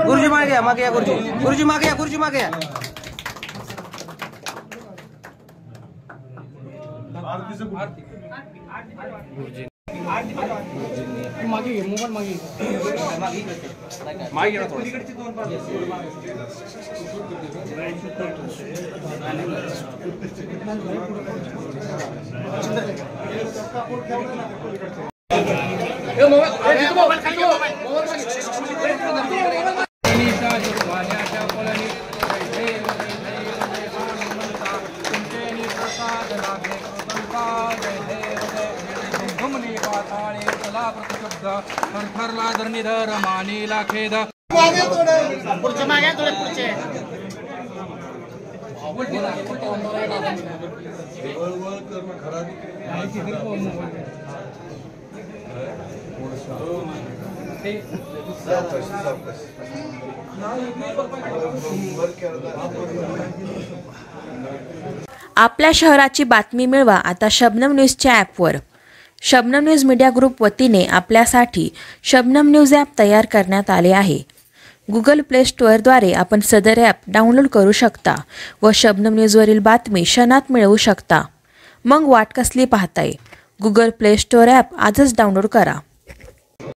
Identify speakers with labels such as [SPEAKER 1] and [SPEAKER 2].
[SPEAKER 1] गुरुजी मागे या गुरुजी मागे या
[SPEAKER 2] मागे मोबाईल मागे थरला धरणीधर मानीला खेद पुढचे मागे थोडे पुढचे
[SPEAKER 3] आपल्या शहराची बातमी मिळवा आता शबनम न्यूजच्या ॲपवर। शबनम न्यूज मीडिया ग्रुप वतीने आपल्यासाठी शबनम न्यूज ॲप तयार करण्यात आले आहे। गुगल प्ले स्टोअरद्वारे आपण सदर ॲप डाउनलोड करू शकता व शबनम न्यूजवरील बातमी क्षणात मिळवू शकता। मग वाट कसली पाहताय? गुगल प्ले स्टोअर ॲप आजच डाउनलोड करा।